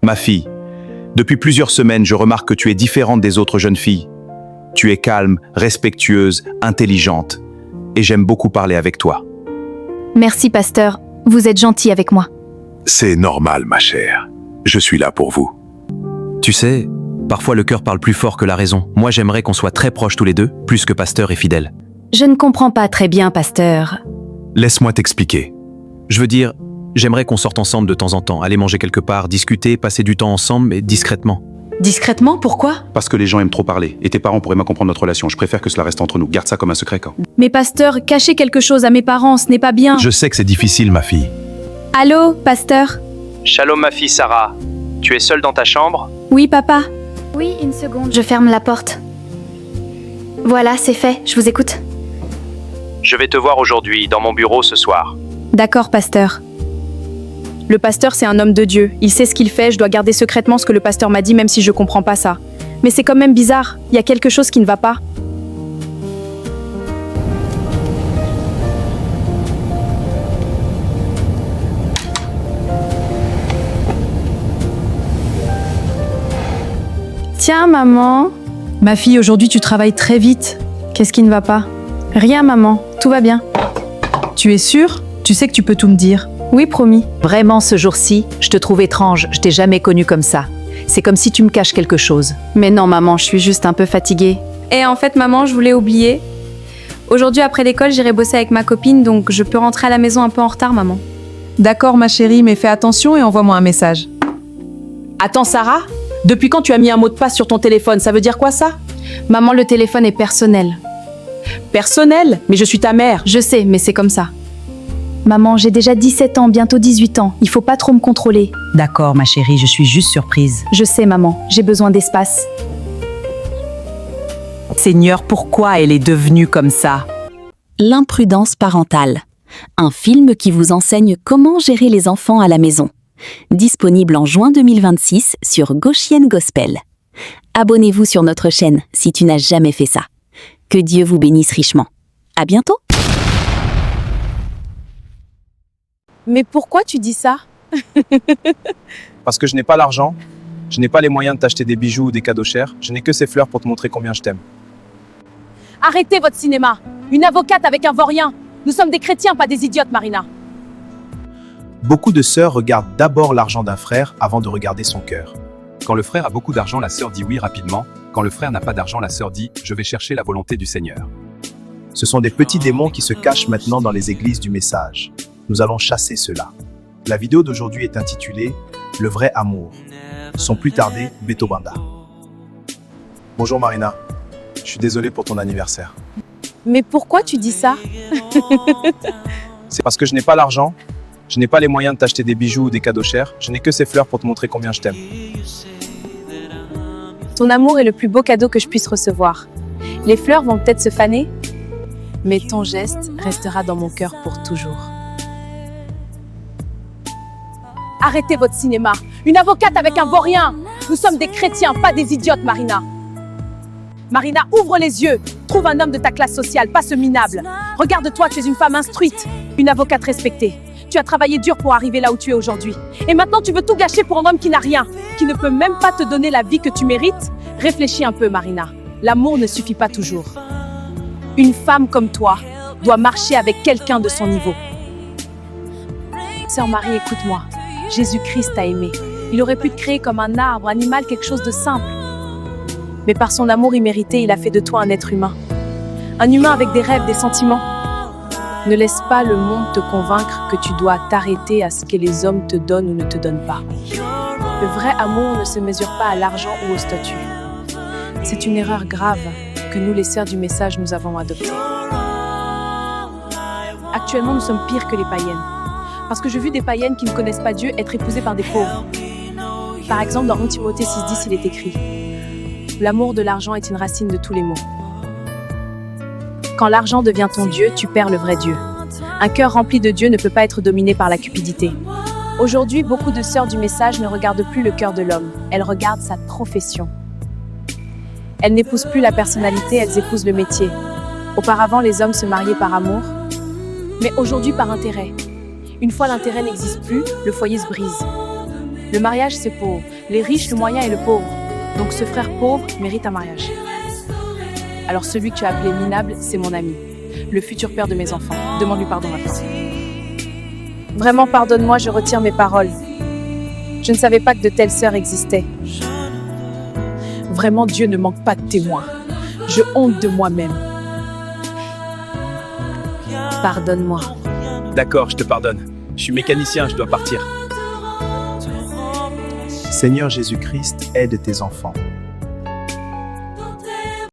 Ma fille, depuis plusieurs semaines, je remarque que tu es différente des autres jeunes filles. Tu es calme, respectueuse, intelligente. Et j'aime beaucoup parler avec toi. Merci, pasteur. Vous êtes gentil avec moi. C'est normal, ma chère. Je suis là pour vous. Tu sais, parfois le cœur parle plus fort que la raison. Moi, j'aimerais qu'on soit très proches tous les deux, plus que pasteur et fidèle. Je ne comprends pas très bien, pasteur. Laisse-moi t'expliquer. Je veux dire, j'aimerais qu'on sorte ensemble de temps en temps, aller manger quelque part, discuter, passer du temps ensemble, mais discrètement. Discrètement, pourquoi? Parce que les gens aiment trop parler. Et tes parents pourraient mal comprendre notre relation. Je préfère que cela reste entre nous. Garde ça comme un secret, quand. Mais pasteur, cacher quelque chose à mes parents, ce n'est pas bien. Je sais que c'est difficile, ma fille. Allô, pasteur? Shalom ma fille Sarah. Tu es seule dans ta chambre? Oui, papa? Oui, une seconde. Je ferme la porte. Voilà, c'est fait. Je vous écoute. Je vais te voir aujourd'hui, dans mon bureau ce soir. D'accord, pasteur. Le pasteur, c'est un homme de Dieu. Il sait ce qu'il fait, je dois garder secrètement ce que le pasteur m'a dit, même si je comprends pas ça. Mais c'est quand même bizarre. Il y a quelque chose qui ne va pas. Tiens, maman. Ma fille, aujourd'hui, tu travailles très vite. Qu'est-ce qui ne va pas? Rien, maman. Tout va bien. Tu es sûre? Tu sais que tu peux tout me dire. Oui, promis. Vraiment, ce jour-ci, je te trouve étrange. Je t'ai jamais connue comme ça. C'est comme si tu me caches quelque chose. Mais non, maman, je suis juste un peu fatiguée. Et en fait, maman, je voulais oublier. Aujourd'hui, après l'école, j'irai bosser avec ma copine, donc je peux rentrer à la maison un peu en retard, maman. D'accord, ma chérie, mais fais attention et envoie-moi un message. Attends, Sarah? Depuis quand tu as mis un mot de passe sur ton téléphone? Ça veut dire quoi, ça? Maman, le téléphone est personnel. Personnel? Mais je suis ta mère. Je sais, mais c'est comme ça. Maman, j'ai déjà 17 ans, bientôt 18 ans. Il faut pas trop me contrôler. D'accord, ma chérie, je suis juste surprise. Je sais, maman. J'ai besoin d'espace. Seigneur, pourquoi elle est devenue comme ça? L'imprudence parentale. Un film qui vous enseigne comment gérer les enfants à la maison. Disponible en juin 2026 sur Goshen Gospel. Abonnez-vous sur notre chaîne si tu n'as jamais fait ça. Que Dieu vous bénisse richement. À bientôt! Mais pourquoi tu dis ça? Parce que je n'ai pas l'argent, je n'ai pas les moyens de t'acheter des bijoux ou des cadeaux chers, je n'ai que ces fleurs pour te montrer combien je t'aime. Arrêtez votre cinéma. Une avocate avec un vaurien. Nous sommes des chrétiens, pas des idiotes, Marina. Beaucoup de sœurs regardent d'abord l'argent d'un frère avant de regarder son cœur. Quand le frère a beaucoup d'argent, la sœur dit oui rapidement. Quand le frère n'a pas d'argent, la sœur dit « Je vais chercher la volonté du Seigneur ». Ce sont des petits démons qui se cachent maintenant dans les églises du message. Nous allons chasser cela. La vidéo d'aujourd'hui est intitulée « Le vrai amour ». Sans plus tarder, Beto Banda. Bonjour Marina, je suis désolé pour ton anniversaire. Mais pourquoi tu dis ça? C'est parce que je n'ai pas l'argent, je n'ai pas les moyens de t'acheter des bijoux ou des cadeaux chers, je n'ai que ces fleurs pour te montrer combien je t'aime. Ton amour est le plus beau cadeau que je puisse recevoir. Les fleurs vont peut-être se faner, mais ton geste restera dans mon cœur pour toujours. Arrêtez votre cinéma. Une avocate avec un vaurien. Nous sommes des chrétiens, pas des idiotes, Marina. Marina, ouvre les yeux. Trouve un homme de ta classe sociale, pas ce minable. Regarde-toi, tu es une femme instruite, une avocate respectée. Tu as travaillé dur pour arriver là où tu es aujourd'hui. Et maintenant, tu veux tout gâcher pour un homme qui n'a rien, qui ne peut même pas te donner la vie que tu mérites? Réfléchis un peu, Marina. L'amour ne suffit pas toujours. Une femme comme toi doit marcher avec quelqu'un de son niveau. Sœur Marie, écoute-moi. Jésus-Christ t'a aimé. Il aurait pu te créer comme un arbre, animal, quelque chose de simple. Mais par son amour immérité, il a fait de toi un être humain. Un humain avec des rêves, des sentiments. Ne laisse pas le monde te convaincre que tu dois t'arrêter à ce que les hommes te donnent ou ne te donnent pas. Le vrai amour ne se mesure pas à l'argent ou au statut. C'est une erreur grave que nous, les sœurs du message, nous avons adoptée. Actuellement, nous sommes pires que les païennes. Parce que j'ai vu des païennes qui ne connaissent pas Dieu être épousées par des pauvres. Par exemple, dans 1 Timothée 6,10, il est écrit « L'amour de l'argent est une racine de tous les maux. » Quand l'argent devient ton Dieu, tu perds le vrai Dieu. Un cœur rempli de Dieu ne peut pas être dominé par la cupidité. Aujourd'hui, beaucoup de sœurs du message ne regardent plus le cœur de l'homme. Elles regardent sa profession. Elles n'épousent plus la personnalité, elles épousent le métier. Auparavant, les hommes se mariaient par amour, mais aujourd'hui par intérêt. Une fois l'intérêt n'existe plus, le foyer se brise. Le mariage, c'est pauvre. Les riches, le moyen et le pauvre. Donc ce frère pauvre mérite un mariage. Alors celui que tu as appelé minable, c'est mon ami. Le futur père de mes enfants. Demande-lui pardon maintenant. Vraiment, pardonne-moi, je retire mes paroles. Je ne savais pas que de telles sœurs existaient. Vraiment, Dieu ne manque pas de témoins. Je honte de moi-même. Pardonne-moi. D'accord, je te pardonne. Je suis mécanicien, je dois partir. Seigneur Jésus-Christ, aide tes enfants.